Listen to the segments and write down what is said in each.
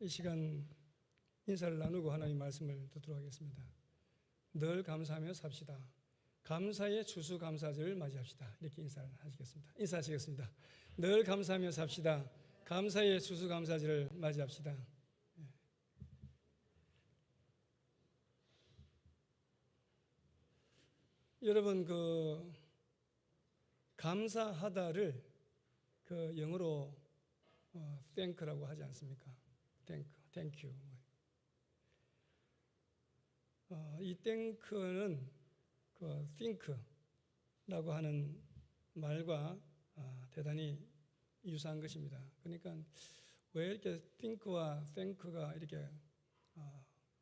이 시간 인사를 나누고 하나님 말씀을 듣도록 하겠습니다. 늘 감사하며 삽시다. 감사의 추수감사절을 맞이합시다. 이렇게 인사하시겠습니다. 늘 감사하며 삽시다. 감사의 추수감사절을 맞이합시다. 여러분, 감사하다를 영어로 thank라고 하지 않습니까? thank you. 이 thank는 think라고 하는 말과 대단히 유사한 것입니다. 그러니까 왜 이렇게 think와 thank가 이렇게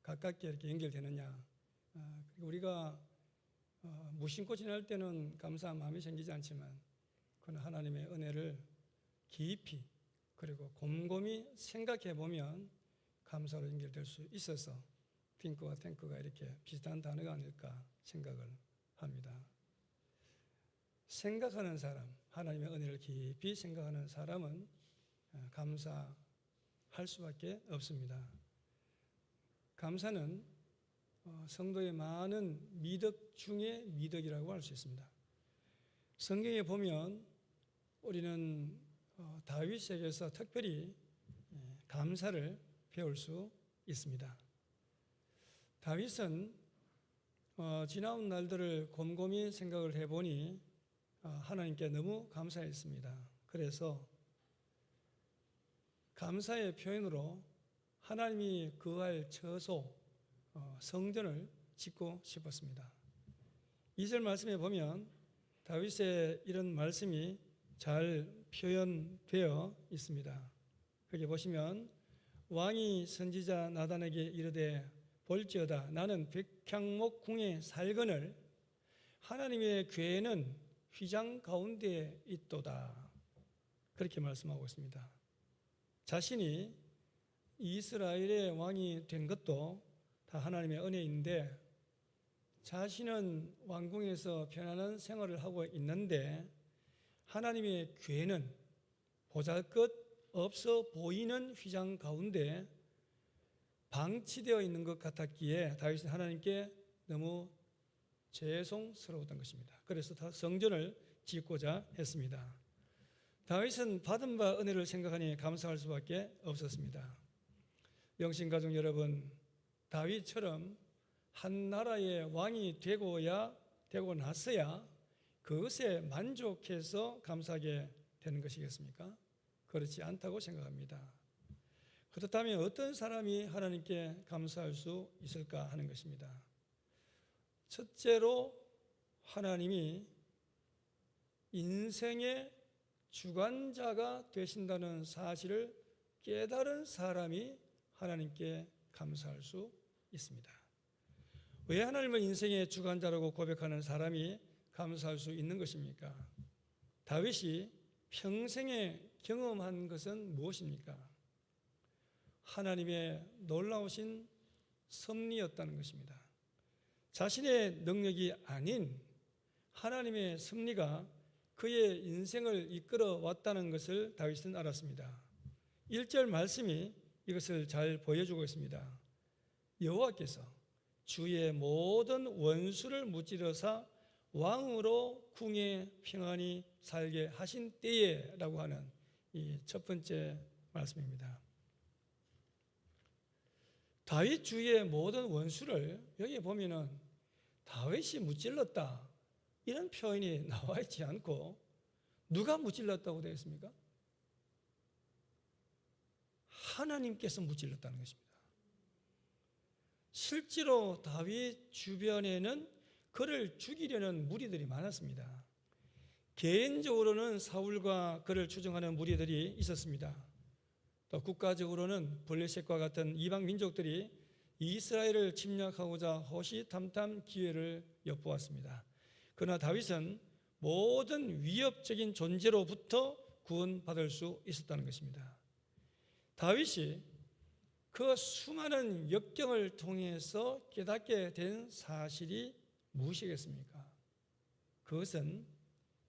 가깝게 이렇게 연결되느냐? 우리가 무심코 지낼 때는 감사한 마음이 생기지 않지만 그는 하나님의 은혜를 깊이 그리고 곰곰이 생각해 보면 감사로 연결될 수 있어서 think와 thank가 이렇게 비슷한 단어가 아닐까 생각을 합니다. 생각하는 사람, 하나님의 은혜를 깊이 생각하는 사람은 감사할 수밖에 없습니다. 감사는 성도의 많은 미덕 중에 미덕이라고 할 수 있습니다. 성경에 보면 우리는 다윗에게서 특별히 감사를 배울 수 있습니다. 다윗은 지나온 날들을 곰곰이 생각을 해보니 하나님께 너무 감사했습니다. 그래서 감사의 표현으로 하나님이 거할 처소, 성전을 짓고 싶었습니다. 2절 말씀에 보면 다윗의 이런 말씀이 잘 표현되어 있습니다. 거기 보시면 왕이 선지자 나단에게 이르되 볼지어다 나는 백향목 궁에 살거늘 하나님의 궤는 휘장 가운데에 있도다. 그렇게 말씀하고 있습니다. 자신이 이스라엘의 왕이 된 것도 다 하나님의 은혜인데 자신은 왕궁에서 편안한 생활을 하고 있는데 하나님의 궤는 보잘것없어 보이는 휘장 가운데 방치되어 있는 것 같았기에 다윗은 하나님께 너무 죄송스러웠던 것입니다. 그래서 성전을 짓고자 했습니다. 다윗은 받은 바 은혜를 생각하니 감사할 수밖에 없었습니다. 영신가족 여러분, 다윗처럼 한 나라의 왕이 되고 나서야 그것에 만족해서 감사하게 되는 것이겠습니까? 그렇지 않다고 생각합니다. 그렇다면 어떤 사람이 하나님께 감사할 수 있을까 하는 것입니다. 첫째로 하나님이 인생의 주관자가 되신다는 사실을 깨달은 사람이 하나님께 감사할 수 있습니다. 왜 하나님을 인생의 주관자라고 고백하는 사람이 감사할 수 있는 것입니까? 다윗이 평생에 경험한 것은 무엇입니까? 하나님의 놀라우신 섭리였다는 것입니다. 자신의 능력이 아닌 하나님의 섭리가 그의 인생을 이끌어 왔다는 것을 다윗은 알았습니다. 1절 말씀이 이것을 잘 보여주고 있습니다. 여호와께서 주의 모든 원수를 무찌르사 왕으로 궁에 평안히 살게 하신 때에 라고 하는 이 첫 번째 말씀입니다. 다윗 주의 모든 원수를 여기 보면은 다윗이 무찔렀다 이런 표현이 나와 있지 않고 누가 무찔렀다고 되어 있습니까? 하나님께서 무찔렀다는 것입니다. 실제로 다윗 주변에는 그를 죽이려는 무리들이 많았습니다. 개인적으로는 사울과 그를 추종하는 무리들이 있었습니다. 또 국가적으로는 블레셋과 같은 이방 민족들이 이스라엘을 침략하고자 호시탐탐 기회를 엿보았습니다. 그러나 다윗은 모든 위협적인 존재로부터 구원받을 수 있었다는 것입니다. 다윗이 그 수많은 역경을 통해서 깨닫게 된 사실이 무엇이겠습니까? 그것은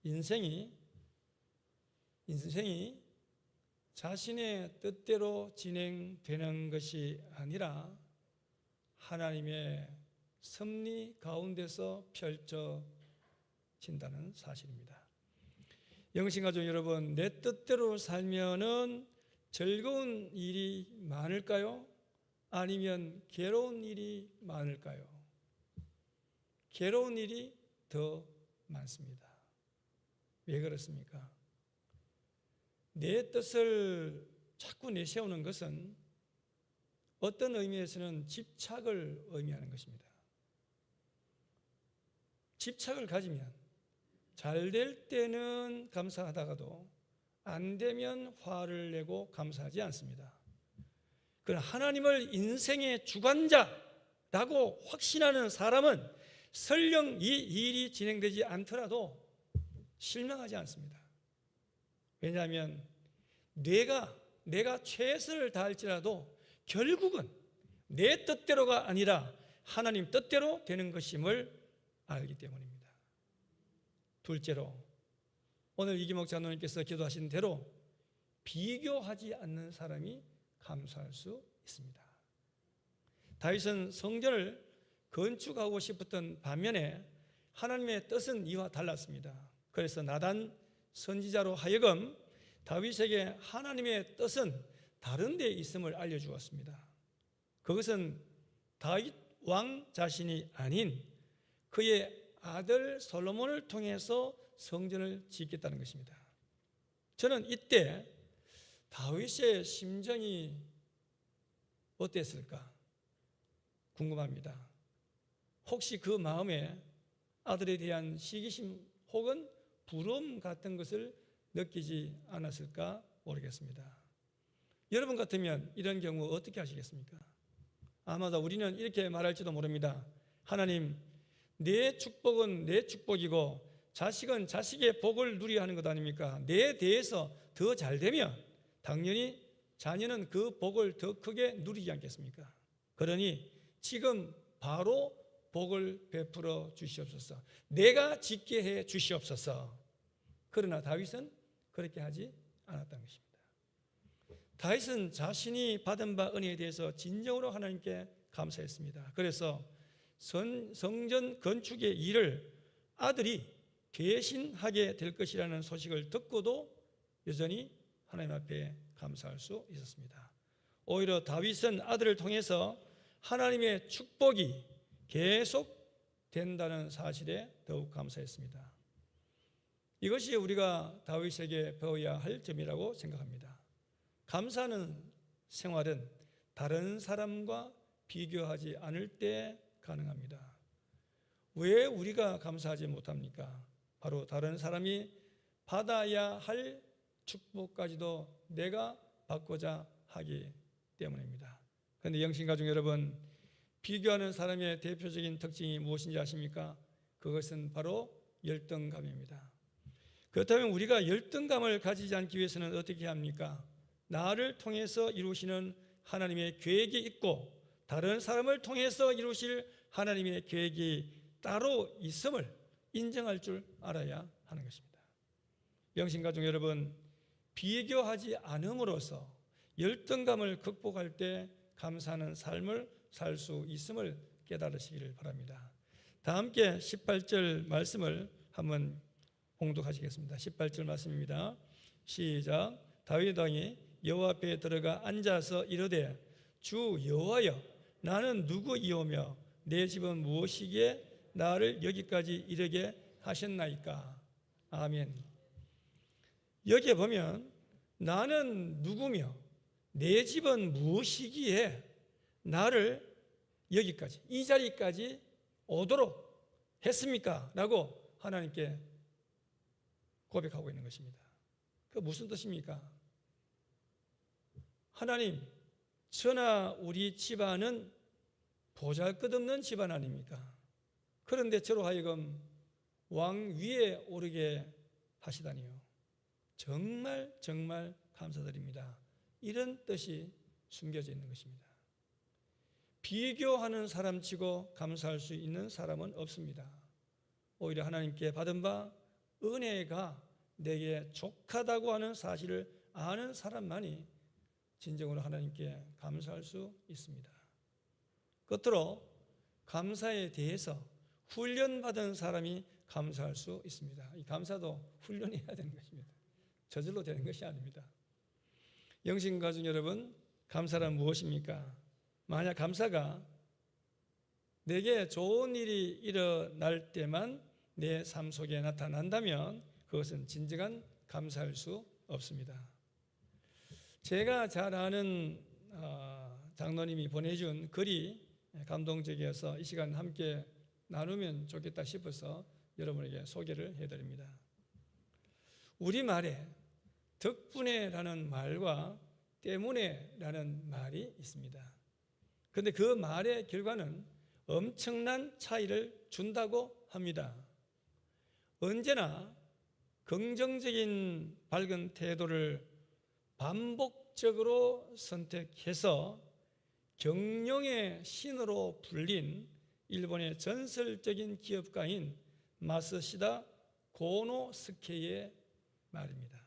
인생이 자신의 뜻대로 진행되는 것이 아니라 하나님의 섭리 가운데서 펼쳐진다는 사실입니다. 영신가족 여러분, 내 뜻대로 살면은 즐거운 일이 많을까요? 아니면 괴로운 일이 많을까요? 괴로운 일이 더 많습니다. 왜 그렇습니까? 내 뜻을 자꾸 내세우는 것은 어떤 의미에서는 집착을 의미하는 것입니다. 집착을 가지면 잘 될 때는 감사하다가도 안 되면 화를 내고 감사하지 않습니다. 그러나 하나님을 인생의 주관자라고 확신하는 사람은 설령 이 일이 진행되지 않더라도 실망하지 않습니다. 왜냐하면 내가 최선을 다할지라도 결국은 내 뜻대로가 아니라 하나님 뜻대로 되는 것임을 알기 때문입니다. 둘째로, 오늘 이기목 장로님께서 기도하신 대로 비교하지 않는 사람이 감사할 수 있습니다. 다윗은 성전을 건축하고 싶었던 반면에 하나님의 뜻은 이와 달랐습니다. 그래서 나단 선지자로 하여금 다윗에게 하나님의 뜻은 다른 데 있음을 알려주었습니다. 그것은 다윗 왕 자신이 아닌 그의 아들 솔로몬을 통해서 성전을 짓겠다는 것입니다. 저는 이때 다윗의 심정이 어땠을까 궁금합니다. 혹시 그 마음에 아들에 대한 시기심 혹은 부러움 같은 것을 느끼지 않았을까 모르겠습니다. 여러분 같으면 이런 경우 어떻게 하시겠습니까? 아마도 우리는 이렇게 말할지도 모릅니다. 하나님, 내 축복은 내 축복이고 자식은 자식의 복을 누려야 하는 것 아닙니까? 내 대해서 더 잘 되면 당연히 자녀는 그 복을 더 크게 누리지 않겠습니까? 그러니 지금 바로 복을 베풀어 주시옵소서. 내가 짓게 해 주시옵소서. 그러나 다윗은 그렇게 하지 않았던 것입니다. 다윗은 자신이 받은 바 은혜에 대해서 진정으로 하나님께 감사했습니다. 그래서 성전 건축의 일을 아들이 대신하게 될 것이라는 소식을 듣고도 여전히 하나님 앞에 감사할 수 있었습니다. 오히려 다윗은 아들을 통해서 하나님의 축복이 계속 된다는 사실에 더욱 감사했습니다. 이것이 우리가 다윗에게 배워야 할 점이라고 생각합니다. 감사하는 생활은 다른 사람과 비교하지 않을 때 가능합니다. 왜 우리가 감사하지 못합니까? 바로 다른 사람이 받아야 할 축복까지도 내가 받고자 하기 때문입니다. 그런데 영신가족 여러분, 비교하는 사람의 대표적인 특징이 무엇인지 아십니까? 그것은 바로 열등감입니다. 그렇다면 우리가 열등감을 가지지 않기 위해서는 어떻게 합니까? 나를 통해서 이루시는 하나님의 계획이 있고 다른 사람을 통해서 이루실 하나님의 계획이 따로 있음을 인정할 줄 알아야 하는 것입니다. 영신가족 여러분, 비교하지 않음으로써 열등감을 극복할 때 감사하는 삶을 살 수 있음을 깨달으시기를 바랍니다. 다 함께 18절 말씀을 한번 봉독하시겠습니다. 18절 말씀입니다. 시작. 다윗 왕이 여호와 앞에 들어가 앉아서 이르되 주 여호와여, 나는 누구이오며 내 집은 무엇이기에 나를 여기까지 이르게 하셨나이까. 아멘. 여기에 보면 나는 누구며 내 집은 무엇이기에 나를 여기까지, 이 자리까지 오도록 했습니까? 라고 하나님께 고백하고 있는 것입니다. 그 무슨 뜻입니까? 하나님, 저나 우리 집안은 보잘것없는 집안 아닙니까? 그런데 저로 하여금 왕 위에 오르게 하시다니요. 정말 정말 감사드립니다. 이런 뜻이 숨겨져 있는 것입니다. 비교하는 사람치고 감사할 수 있는 사람은 없습니다. 오히려 하나님께 받은 바 은혜가 내게 족하다고 하는 사실을 아는 사람만이 진정으로 하나님께 감사할 수 있습니다. 끝으로 감사에 대해서 훈련받은 사람이 감사할 수 있습니다. 이 감사도 훈련해야 되는 것입니다. 저절로 되는 것이 아닙니다. 영신 가족 여러분, 감사란 무엇입니까? 만약 감사가 내게 좋은 일이 일어날 때만 내 삶 속에 나타난다면 그것은 진정한 감사할 수 없습니다. 제가 잘 아는 장로님이 보내준 글이 감동적이어서 이 시간 함께 나누면 좋겠다 싶어서 여러분에게 소개를 해드립니다. 우리말에 덕분에라는 말과 때문에라는 말이 있습니다. 그런데 그 말의 결과는 엄청난 차이를 준다고 합니다. 언제나 긍정적인 밝은 태도를 반복적으로 선택해서 경영의 신으로 불린 일본의 전설적인 기업가인 마쓰시다 고노스케의 말입니다.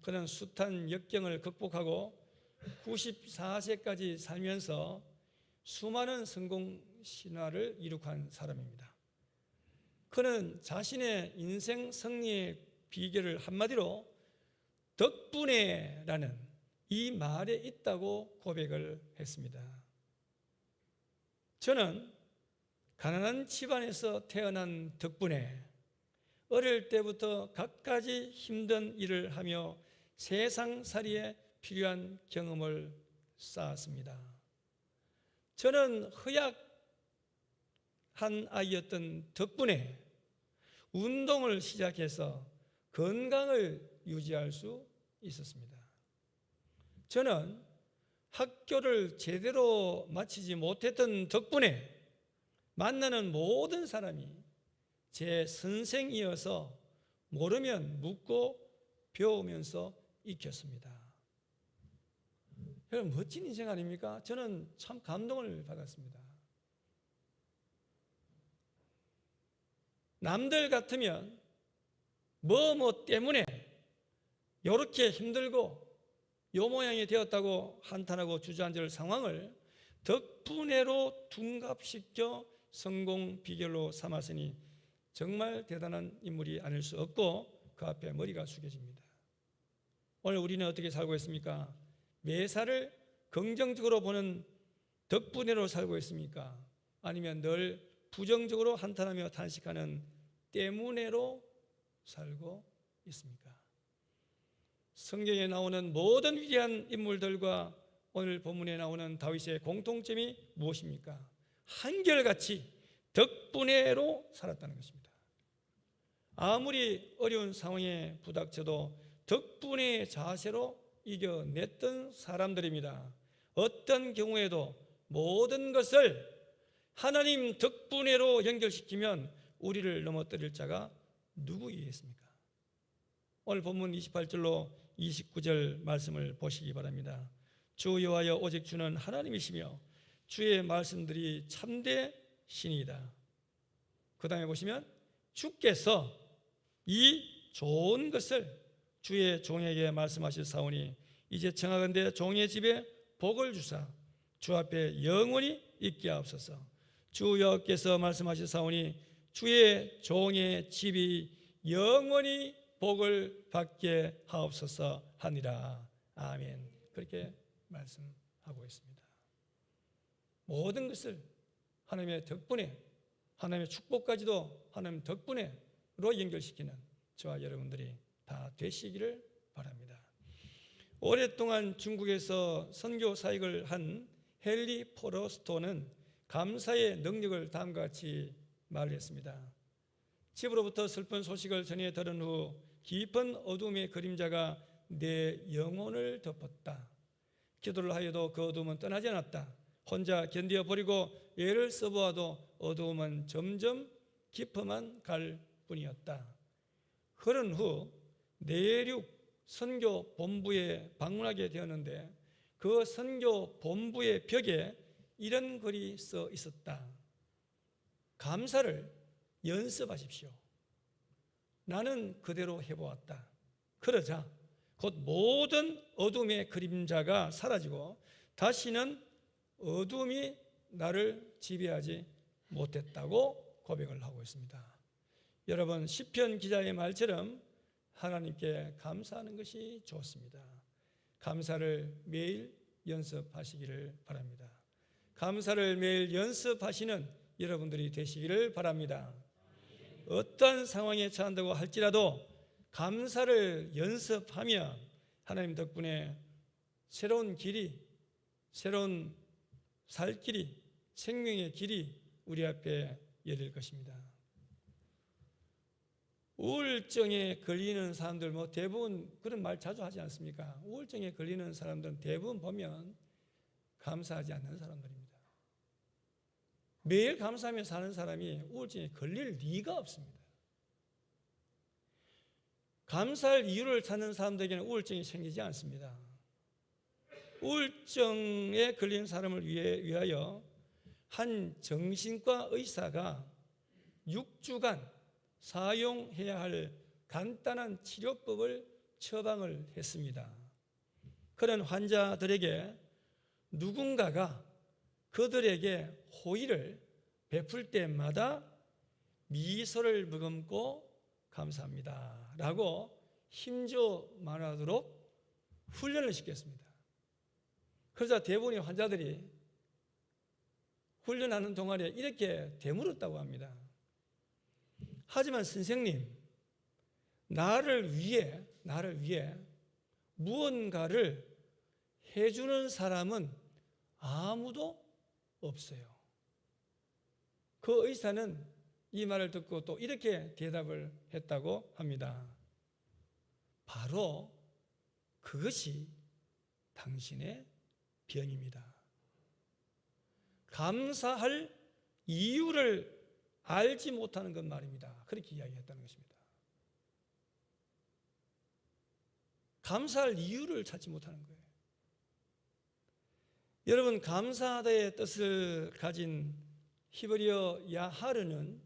그는 숱한 역경을 극복하고 94세까지 살면서 수많은 성공 신화를 이룩한 사람입니다. 그는 자신의 인생 승리의 비결을 한마디로 덕분에라는 이 말에 있다고 고백을 했습니다. 저는 가난한 집안에서 태어난 덕분에 어릴 때부터 갖가지 힘든 일을 하며 세상살이에 필요한 경험을 쌓았습니다. 저는 허약한 아이였던 덕분에 운동을 시작해서 건강을 유지할 수 있었습니다. 저는 학교를 제대로 마치지 못했던 덕분에 만나는 모든 사람이 제 선생이어서 모르면 묻고 배우면서 익혔습니다. 여러분, 멋진 인생 아닙니까? 저는 참 감동을 받았습니다. 남들 같으면 뭐 때문에 이렇게 힘들고 요 모양이 되었다고 한탄하고 주저앉을 상황을 덕분에로 둔갑시켜 성공 비결로 삼았으니 정말 대단한 인물이 아닐 수 없고 그 앞에 머리가 숙여집니다. 오늘 우리는 어떻게 살고 있습니까? 매사를 긍정적으로 보는 덕분에로 살고 있습니까? 아니면 늘 부정적으로 한탄하며 탄식하는 때문에로 살고 있습니까? 성경에 나오는 모든 위대한 인물들과 오늘 본문에 나오는 다윗의 공통점이 무엇입니까? 한결같이 덕분에로 살았다는 것입니다. 아무리 어려운 상황에 부닥쳐도 덕분의 자세로 이겨냈던 사람들입니다. 어떤 경우에도 모든 것을 하나님 덕분에로 연결시키면 우리를 넘어뜨릴 자가 누구이겠습니까? 오늘 본문 28절로 29절 말씀을 보시기 바랍니다. 주 여호와여 오직 주는 하나님이시며 주의 말씀들이 참되 신이다. 그 다음에 보시면 주께서 이 좋은 것을 주의 종에게 말씀하실 사오니 이제 청하건대 종의 집에 복을 주사 주 앞에 영원히 있게 하옵소서. 주 여호와께서 말씀하실 사오니 주의 종의 집이 영원히 복을 받게 하옵소서 하니라. 아멘. 그렇게 말씀하고 있습니다. 모든 것을 하나님의 덕분에, 하나님의 축복까지도 하나님 덕분에로 연결시키는 저와 여러분들이 다 되시기를 바랍니다. 오랫동안 중국에서 선교 사역을 한 헨리 포러스토는 감사의 능력을 다음과 같이 말했습니다. 집으로부터 슬픈 소식을 전해 들은 후 깊은 어둠의 그림자가 내 영혼을 덮었다. 기도를 하여도 그 어둠은 떠나지 않았다. 혼자 견뎌버리고 애를 써보아도 어두움은 점점 깊어만 갈 뿐이었다. 흐른 후 내륙 선교 본부에 방문하게 되었는데 그 선교 본부의 벽에 이런 글이 써 있었다. 감사를 연습하십시오. 나는 그대로 해보았다. 그러자 곧 모든 어둠의 그림자가 사라지고 다시는 어둠이 나를 지배하지 못했다고 고백을 하고 있습니다. 여러분, 시편 기자의 말처럼 하나님께 감사하는 것이 좋습니다. 감사를 매일 연습하시기를 바랍니다. 감사를 매일 연습하시는 여러분들이 되시기를 바랍니다. 어떤 상황에 처한다고 할지라도 감사를 연습하면 하나님 덕분에 새로운 길이, 새로운 살 길이, 생명의 길이 우리 앞에 열릴 것입니다. 우울증에 걸리는 사람들 대부분 그런 말 자주 하지 않습니까? 우울증에 걸리는 사람들은 대부분 보면 감사하지 않는 사람들입니다. 매일 감사하며 사는 사람이 우울증에 걸릴 리가 없습니다. 감사할 이유를 찾는 사람들에게는 우울증이 생기지 않습니다. 우울증에 걸린 사람을 위하여 한 정신과 의사가 6주간 사용해야 할 간단한 치료법을 처방을 했습니다. 그런 환자들에게 누군가가 그들에게 호의를 베풀 때마다 미소를 머금고 감사합니다 라고 힘줘 말하도록 훈련을 시켰습니다. 그러자 대부분의 환자들이 훈련하는 동안에 이렇게 되물었다고 합니다. 하지만 선생님, 나를 위해 무언가를 해주는 사람은 아무도 없어요. 그 의사는 이 말을 듣고 또 이렇게 대답을 했다고 합니다. 바로 그것이 당신의 병입니다. 감사할 이유를 알지 못하는 것 말입니다. 그렇게 이야기했다는 것입니다. 감사할 이유를 찾지 못하는 거예요. 여러분, 감사하다의 뜻을 가진 히브리어 야하르는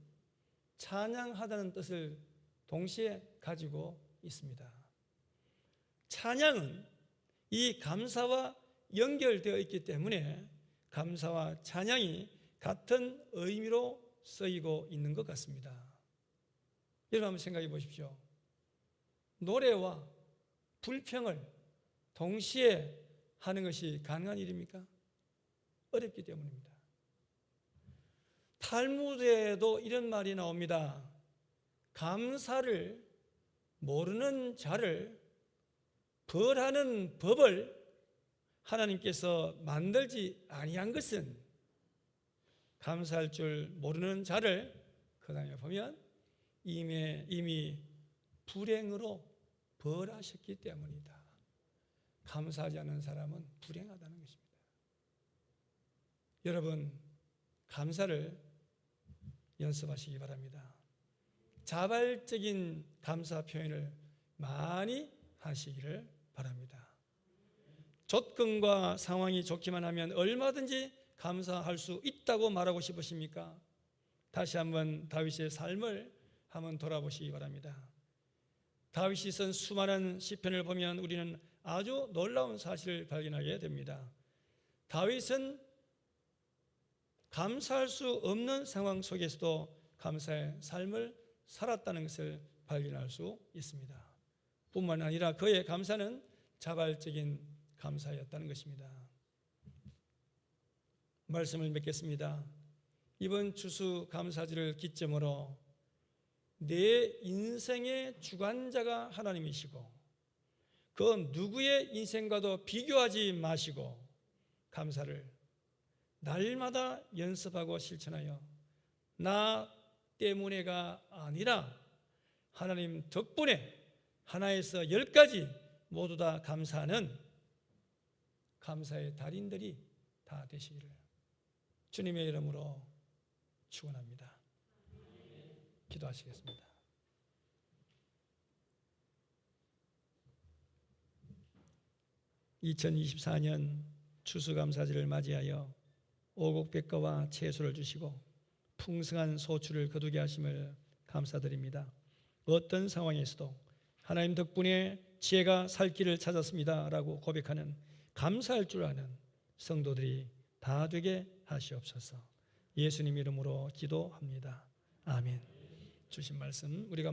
찬양하다는 뜻을 동시에 가지고 있습니다. 찬양은 이 감사와 연결되어 있기 때문에 감사와 찬양이 같은 의미로 쓰이고 있는 것 같습니다. 여러분 한번 생각해 보십시오. 노래와 불평을 동시에 하는 것이 가능한 일입니까? 어렵기 때문입니다. 탈무드에도 이런 말이 나옵니다. 감사를 모르는 자를 벌하는 법을 하나님께서 만들지 아니한 것은 감사할 줄 모르는 자를 그 다음에 보면 이미 불행으로 벌하셨기 때문이다. 감사하지 않는 사람은 불행하다는 것입니다. 여러분, 감사를 연습하시기 바랍니다. 자발적인 감사 표현을 많이 하시기를 바랍니다. 조건과 상황이 좋기만 하면 얼마든지 감사할 수 있다고 말하고 싶으십니까? 다시 한번 다윗의 삶을 한번 돌아보시기 바랍니다. 다윗이 쓴 수많은 시편을 보면 우리는 아주 놀라운 사실을 발견하게 됩니다. 다윗은 감사할 수 없는 상황 속에서도 감사의 삶을 살았다는 것을 발견할 수 있습니다. 뿐만 아니라 그의 감사는 자발적인 감사였다는 것입니다. 말씀을 맺겠습니다. 이번 추수감사절을 기점으로 내 인생의 주관자가 하나님이시고 그 누구의 인생과도 비교하지 마시고 감사를 날마다 연습하고 실천하여 나 때문에가 아니라 하나님 덕분에 하나에서 10가지 모두 다 감사하는 감사의 달인들이 다 되시기를 주님의 이름으로 축원합니다. 기도하시겠습니다. (2024년) 추수감사절을 맞이하여 오곡백과와 채소를 주시고 풍성한 소출을 거두게 하심을 감사드립니다. 어떤 상황에서도 하나님 덕분에 지혜가 살 길을 찾았습니다라고 고백하는 감사할 줄 아는 성도들이 다 되게 하시옵소서. 예수님 이름으로 기도합니다. 아멘. 주신 말씀 우리가